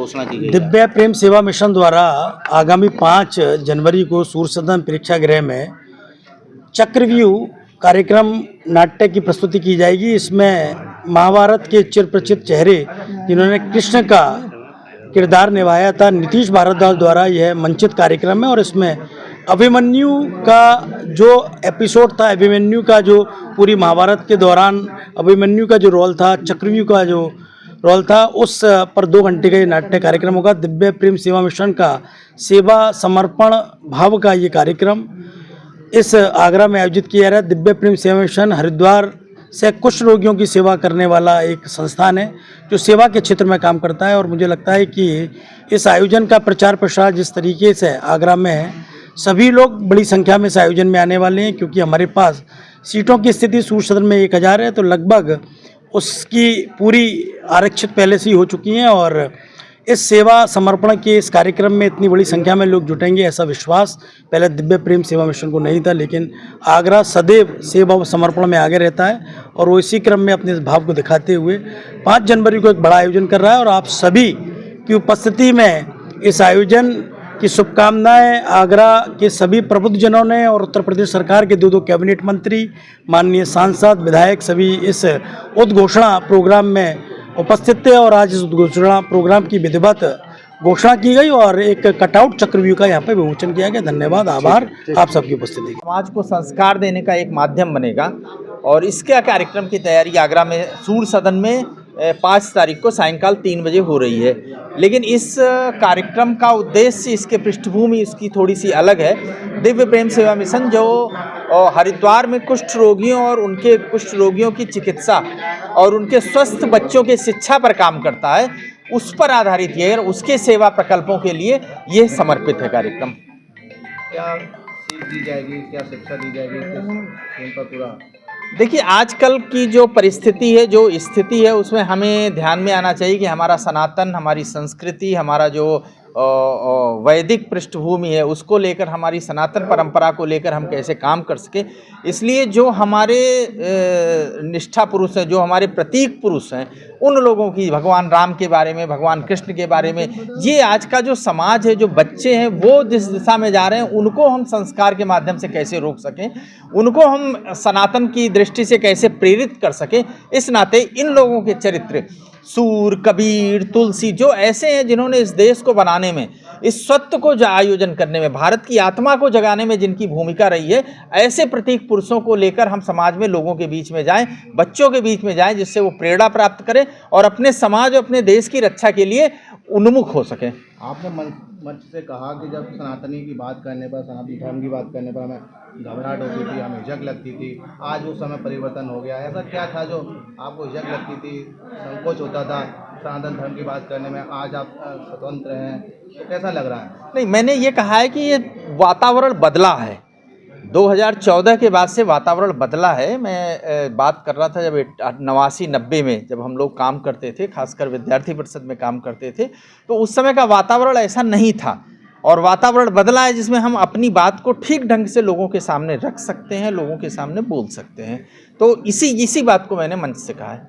घोषणा की गई? दिव्य प्रेम सेवा मिशन द्वारा आगामी 5 जनवरी को सूर्य सदन प्रेक्षागृह में चक्रव्यूह कार्यक्रम नाट्य की प्रस्तुति की जाएगी। इसमें महाभारत के चिरपरिचित चेहरे जिन्होंने कृष्ण का किरदार निभाया था, नीतीश भारद्वाज द्वारा यह मंचित कार्यक्रम है। और इसमें अभिमन्यु का जो एपिसोड था, अभिमन्यु का जो पूरी महाभारत के दौरान अभिमन्यु का जो रोल था, चक्रव्यूह का जो रोल था, उस पर 2 घंटे का ये नाट्य कार्यक्रम होगा। दिव्य प्रेम सेवा मिशन का सेवा समर्पण भाव का ये कार्यक्रम इस आगरा में आयोजित किया जा रहा है। दिव्य प्रेम सेवा मिशन हरिद्वार से कुष्ठ रोगियों की सेवा करने वाला एक संस्थान है जो सेवा के क्षेत्र में काम करता है। और मुझे लगता है कि इस आयोजन का प्रचार प्रसार जिस तरीके से आगरा में है, सभी लोग बड़ी संख्या में इस आयोजन में आने वाले हैं, क्योंकि हमारे पास सीटों की स्थिति सूर्य सदन में 1000 है, तो लगभग उसकी पूरी आरक्षित पहले से ही हो चुकी हैं। और इस सेवा समर्पण के इस कार्यक्रम में इतनी बड़ी संख्या में लोग जुटेंगे, ऐसा विश्वास पहले दिव्य प्रेम सेवा मिशन को नहीं था, लेकिन आगरा सदैव सेवा व समर्पण में आगे रहता है और वो इसी क्रम में अपने इस भाव को दिखाते हुए 5 जनवरी को एक बड़ा आयोजन कर रहा है। और आप सभी की उपस्थिति में इस आयोजन की शुभकामनाएं आगरा के सभी प्रबुद्धजनों ने और उत्तर प्रदेश सरकार के 2 कैबिनेट मंत्री, माननीय सांसद, विधायक सभी इस उद्घोषणा प्रोग्राम में उपस्थित थे। और आज इस उद्घोषणा प्रोग्राम की विधिवत घोषणा की गई और एक कटआउट चक्रव्यूह का यहाँ पे विमोचन किया गया। धन्यवाद, आभार आप सबकी उपस्थिति। समाज को संस्कार देने का एक माध्यम बनेगा और इसके कार्यक्रम की तैयारी आगरा में सूर्य सदन में 5 तारीख को सायंकाल 3 बजे हो रही है। लेकिन इस कार्यक्रम का उद्देश्य, इसके पृष्ठभूमि इसकी थोड़ी सी अलग है। दिव्य प्रेम सेवा मिशन जो हरिद्वार में कुष्ठ रोगियों और उनके कुष्ठ रोगियों की चिकित्सा और उनके स्वस्थ बच्चों के शिक्षा पर काम करता है, उस पर आधारित ये और उसके सेवा प्रकल्पों के लिए ये समर्पित है कार्यक्रम। क्या सीख दी जाएगी, क्या शिक्षा दी जाएगी इन पर पूरा? देखिए, आजकल की जो परिस्थिति है, जो स्थिति है, उसमें हमें ध्यान में आना चाहिए कि हमारा सनातन, हमारी संस्कृति, हमारा जो वैदिक पृष्ठभूमि है, उसको लेकर, हमारी सनातन परंपरा को लेकर हम कैसे काम कर सकें। इसलिए जो हमारे निष्ठा पुरुष हैं, जो हमारे प्रतीक पुरुष हैं, उन लोगों की, भगवान राम के बारे में, भगवान कृष्ण के बारे में, ये आज का जो समाज है, जो बच्चे हैं, वो जिस दिशा में जा रहे हैं, उनको हम संस्कार के माध्यम से कैसे रोक सकें, उनको हम सनातन की दृष्टि से कैसे प्रेरित कर सकें। इस नाते इन लोगों के चरित्र, सूर, कबीर, तुलसी, जो ऐसे हैं जिन्होंने इस देश को बनाने में, इस सत्य को आयोजन करने में, भारत की आत्मा को जगाने में जिनकी भूमिका रही है, ऐसे प्रतीक पुरुषों को लेकर हम समाज में, लोगों के बीच में जाएं, बच्चों के बीच में जाएं, जिससे वो प्रेरणा प्राप्त करें और अपने समाज और अपने देश की रक्षा के लिए उन्मुख हो सकें। आपने मंच से कहा कि जब सनातनी की बात करने पर, सनातन धर्म की बात करने पर हमें घबराहट होती थी, हमें झक लगती थी। आज वो समय परिवर्तन हो गया। ऐसा क्या था जो आपको झक लगती थी, संकोच होता था सनातन धर्म की बात करने में? आज आप स्वतंत्र हैं, तो कैसा लग रहा है? नहीं, मैंने ये कहा है कि ये वातावरण बदला है। 2014 के बाद से वातावरण बदला है। मैं बात कर रहा था जब 89-90 में जब हम लोग काम करते थे, खासकर विद्यार्थी परिषद में काम करते थे, तो उस समय का वातावरण ऐसा नहीं था। और वातावरण बदला है जिसमें हम अपनी बात को ठीक ढंग से लोगों के सामने रख सकते हैं, लोगों के सामने बोल सकते हैं। तो इसी बात को मैंने मंच से कहा है।